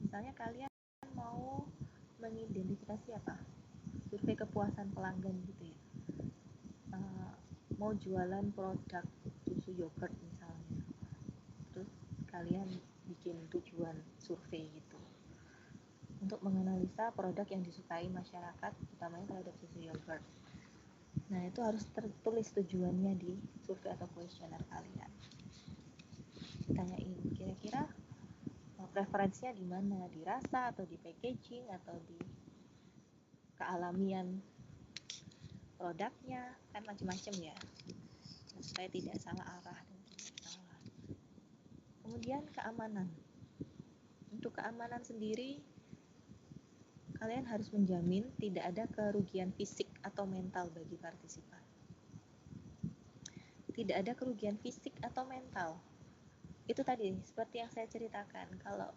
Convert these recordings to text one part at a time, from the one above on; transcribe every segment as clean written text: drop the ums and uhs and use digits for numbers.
Misalnya kalian mau mengidentifikasi apa? Survei kepuasan pelanggan gitu ya. Mau jualan produk susu yogurt misalnya. Terus kalian bikin tujuan survei gitu untuk menganalisa produk yang disukai masyarakat, utamanya terhadap susu yogurt. Nah, itu harus tertulis tujuannya di survei atau kuesioner kalian. Ditanyain kira-kira preferensinya di mana, di rasa atau di packaging atau di kealamian produknya, kan macam-macam ya, supaya tidak salah arah dan tidak salah. Kemudian keamanan. Untuk keamanan sendiri, kalian harus menjamin tidak ada kerugian fisik atau mental bagi partisipan. Tidak ada kerugian fisik atau mental. Itu tadi seperti yang saya ceritakan, kalau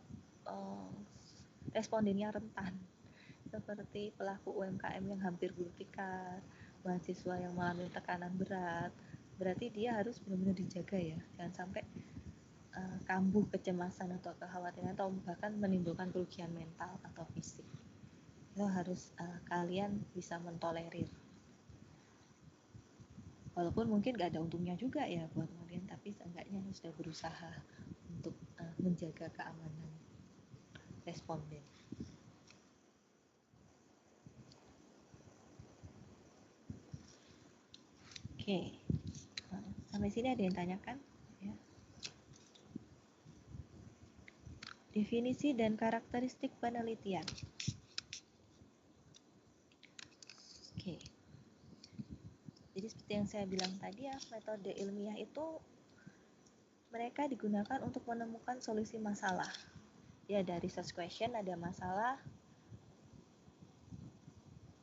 respondennya rentan, seperti pelaku UMKM yang hampir gulung tikar, mahasiswa yang mengalami tekanan berat, berarti dia harus benar-benar dijaga ya, jangan sampai kambuh kecemasan atau kekhawatiran atau bahkan menimbulkan kerugian mental atau fisik. Itu harus kalian bisa mentolerir. Walaupun mungkin gak ada untungnya juga ya buat kalian, tapi seenggaknya sudah berusaha untuk menjaga keamanan responden. Oke, sampai sini ada yang tanyakan? Ya. Definisi dan karakteristik penelitian. Oke. Jadi seperti yang saya bilang tadi ya, metode ilmiah itu mereka digunakan untuk menemukan solusi masalah. Ya, dari research question ada masalah,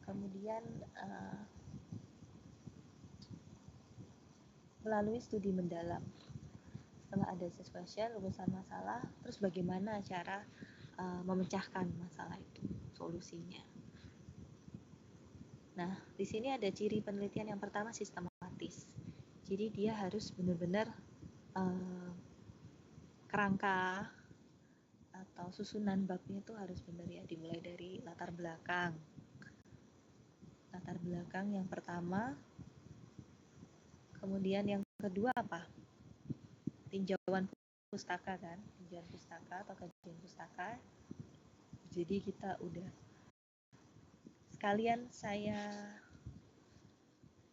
kemudian melalui studi mendalam. Setelah ada research question, rumusan masalah, terus bagaimana cara memecahkan masalah itu, solusinya. Nah, di sini ada ciri penelitian yang pertama, sistematis. Jadi dia harus benar-benar kerangka atau susunan babnya itu harus benar ya, dimulai dari latar belakang. Latar belakang yang pertama, kemudian yang kedua apa? Tinjauan pustaka kan, tinjauan pustaka atau kajian pustaka. Jadi kita udah sekalian saya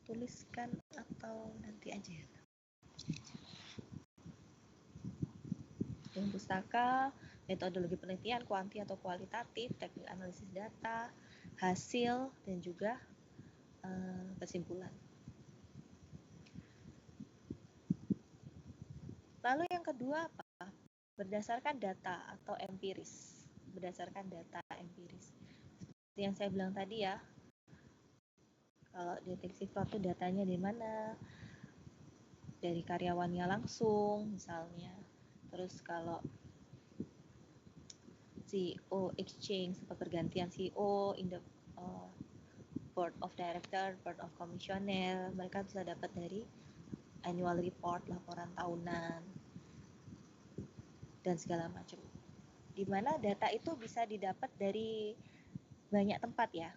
tuliskan atau nanti aja ya. Tinjauan pustaka, metodologi penelitian kuanti atau kualitatif, teknik analisis data, hasil dan juga kesimpulan. Lalu yang kedua apa? Berdasarkan data atau empiris. Berdasarkan data empiris. Seperti yang saya bilang tadi ya, kalau deteksi fraud itu datanya dari mana? Dari karyawannya langsung misalnya. Terus kalau CEO exchange atau pergantian CEO in the board of director, board of commissioner, mereka bisa dapat dari annual report, laporan tahunan, dan segala macam. Di mana data itu bisa didapat dari banyak tempat ya.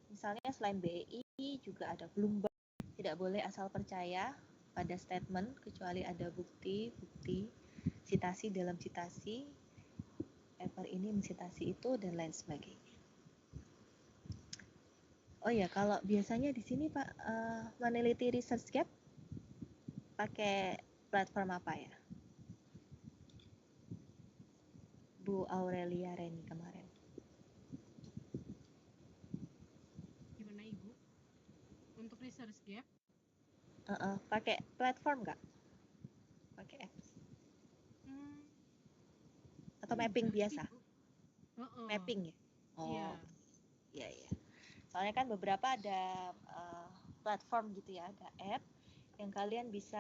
Misalnya selain BEI juga ada Bloomberg. Tidak boleh asal percaya pada statement kecuali ada bukti, citasi dalam citasi, paper ini mencitasi itu dan lain sebagainya. Oh ya, kalau biasanya di sini Pak meneliti ResearchGate pakai platform apa ya? Bu Aurelia Reni kemarin. Gimana Ibu? Untuk ResearchGate? Pakai platform nggak? Pakai apps? Atau mapping biasa? Mapping ya? Oh, iya. Soalnya kan beberapa ada platform gitu ya, ada app yang kalian bisa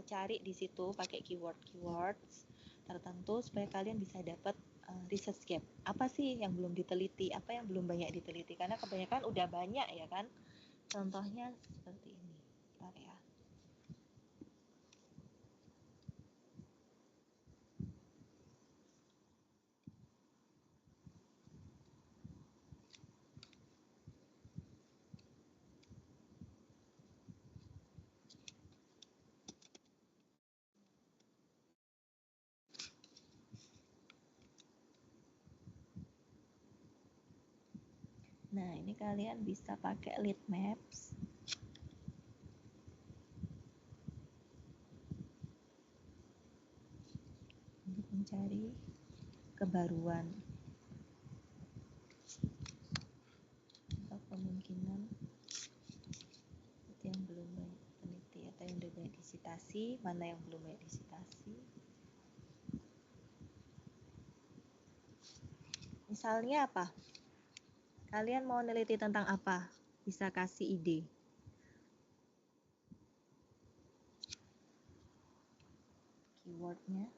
cari di situ pakai keywords tertentu supaya kalian bisa dapat research gap. Apa sih yang belum diteliti? Apa yang belum banyak diteliti? Karena kebanyakan udah banyak ya kan. Contohnya seperti ini. Bentar ya. Nah, ini kalian bisa pakai lead maps untuk mencari kebaruan atau kemungkinan yang belum banyak peneliti atau yang udah banyak disitasi, mana yang belum banyak disitasi. Misalnya apa? Kalian mau neliti tentang apa? Bisa kasih ide. Keywordnya.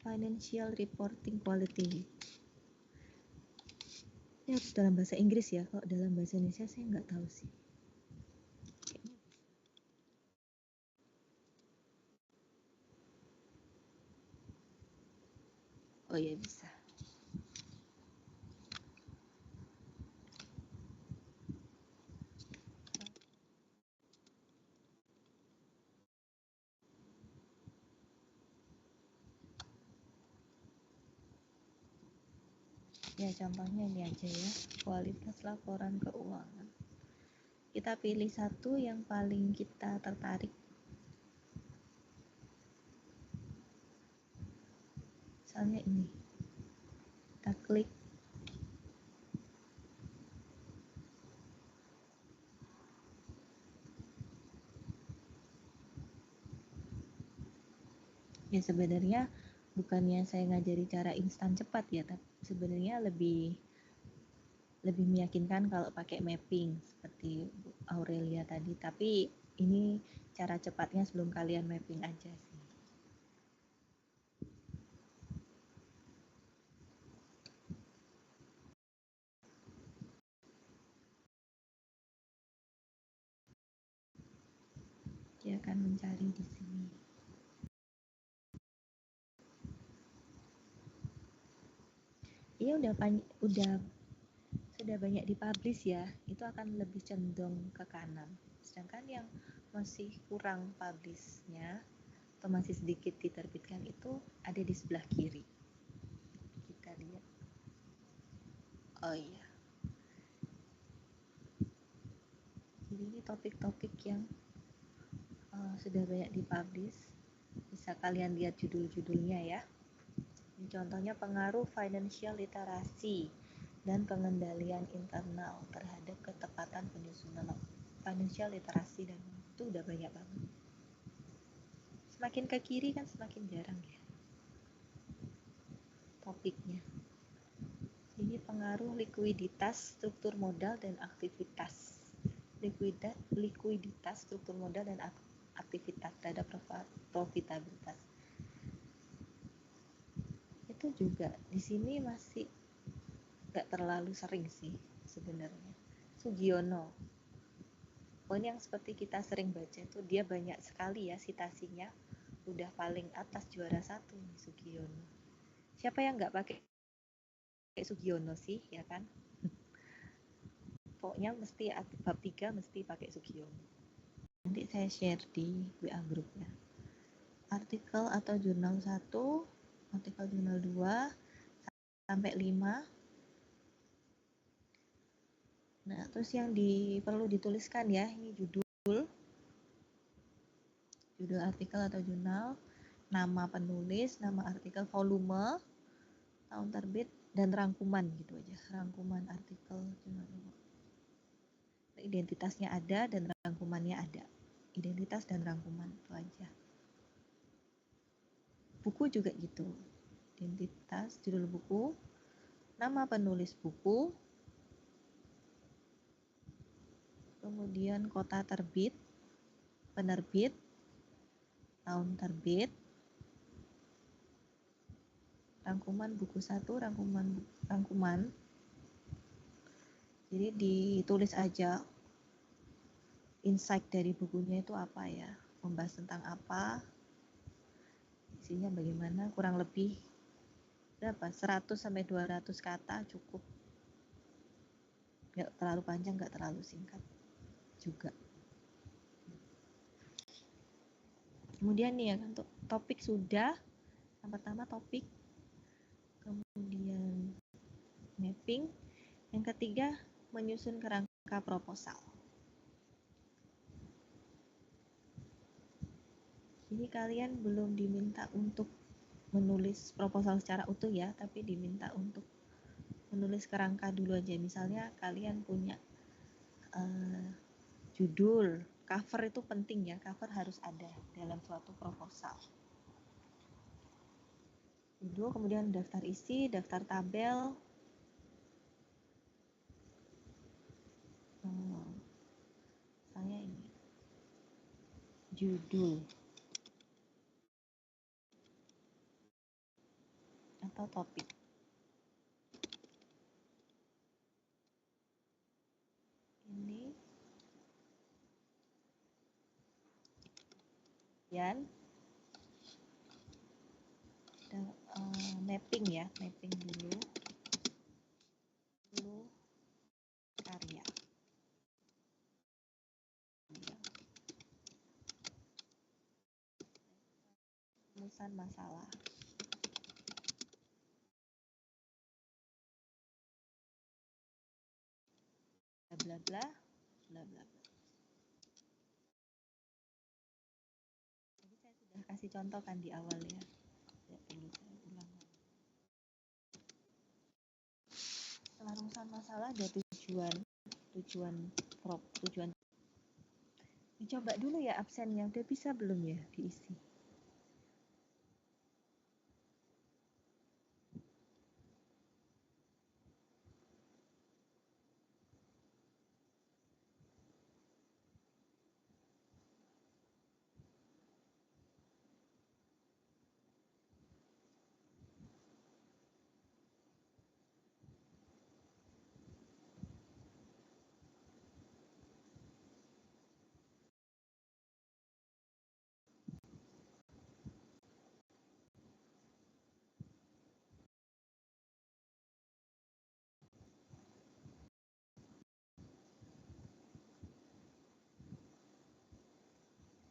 Financial reporting quality. Ini harus dalam bahasa Inggris ya. Kalau dalam bahasa Indonesia saya nggak tahu sih. Oh ya bisa. Ya contohnya ini aja ya. Kualitas laporan keuangan. Kita pilih satu yang paling kita tertarik. Misalnya ini. Kita klik. Ya sebenarnya bukannya saya ngajari cara instan cepat ya, tapi sebenarnya lebih meyakinkan kalau pakai mapping seperti Aurelia tadi, tapi ini cara cepatnya sebelum kalian mapping aja sih. Dia akan mencari di sini. Iya sudah banyak dipublish ya, itu akan lebih cenderung ke kanan. Sedangkan yang masih kurang publishnya atau masih sedikit diterbitkan itu ada di sebelah kiri. Kita lihat. Oh iya. Jadi ini topik-topik yang sudah banyak dipublish. Bisa kalian lihat judul-judulnya ya. Ini contohnya pengaruh financial literasi dan pengendalian internal terhadap ketepatan penyusunan financial literasi, dan itu udah banyak banget. Semakin ke kiri kan semakin jarang ya topiknya. Ini pengaruh likuiditas, struktur modal dan aktivitas. Likuiditas, struktur modal dan aktivitas terhadap profitabilitas. Itu juga di sini masih nggak terlalu sering sih sebenarnya. Sugiono. Pokoknya yang seperti kita sering baca itu dia banyak sekali ya citasinya. Udah paling atas juara satu nih Sugiono. Siapa yang nggak pakai Sugiono sih, ya kan? Pokoknya mesti bab 3 mesti pakai Sugiono. Nanti saya share di WA group ya. Artikel atau jurnal 1, artikel jurnal 2 sampai 5. Nah, terus yang perlu dituliskan ya, ini judul artikel atau jurnal, nama penulis, nama artikel, volume, tahun terbit, dan rangkuman gitu aja. Rangkuman artikel jurnal. Identitasnya ada dan rangkumannya ada. Identitas dan rangkuman itu aja. Buku juga gitu. Identitas, judul buku, nama penulis buku, kemudian kota terbit, penerbit, tahun terbit, rangkuman buku 1, rangkuman. Jadi ditulis aja insight dari bukunya itu apa ya, membahas tentang apa, isinya bagaimana, kurang lebih berapa, 100 sampai 200 kata cukup. nggak terlalu panjang, nggak terlalu singkat juga. Kemudian nih ya, untuk topik sudah. Yang pertama topik, kemudian mapping, yang ketiga menyusun kerangka proposal. Ini kalian belum diminta untuk menulis proposal secara utuh ya, tapi diminta untuk menulis kerangka dulu aja. Misalnya kalian punya judul, cover itu penting ya, cover harus ada dalam suatu proposal. Judul, kemudian daftar isi, daftar tabel, misalnya ini judul atau topik. Ini dan mapping ya, mapping dulu karya. Rumusan masalah. Bla bla bla bla bla. Jadi saya sudah kasih contoh kan di awal ya. Tidak perlu saya ulang. Setelah rumusan masalah ada tujuan dicoba dulu ya absennya, udah bisa belum ya diisi.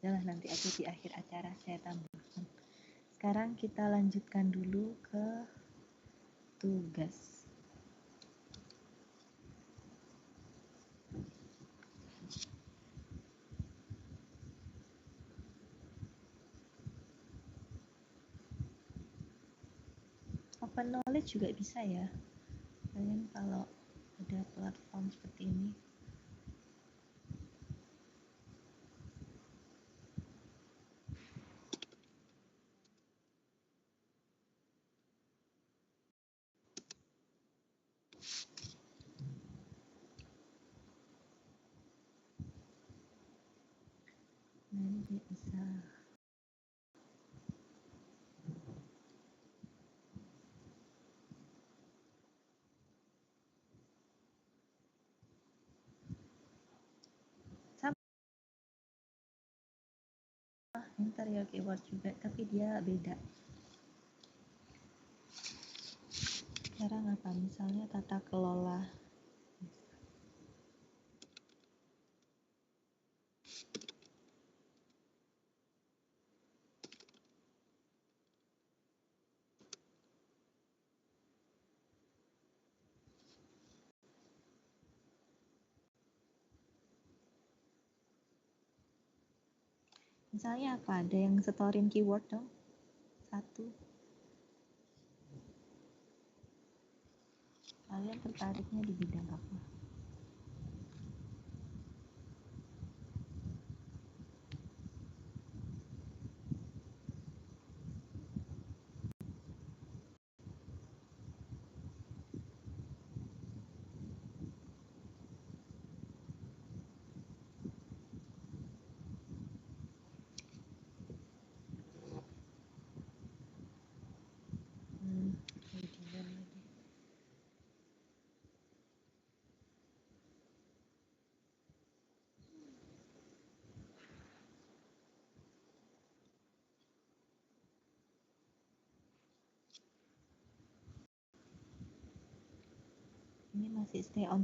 Nah, nanti aja di akhir acara saya tambahkan. Sekarang kita lanjutkan dulu ke tugas. Open knowledge juga bisa ya. Kalian kalau ada platform seperti ini. Nanti bisa sama interior keyword juga, tapi dia beda. Sekarang apa? Misalnya tata kelola. Misalnya apa? Ada yang setorin keyword dong? Satu. Kalian tertariknya di bidang apa? Ini masih stay on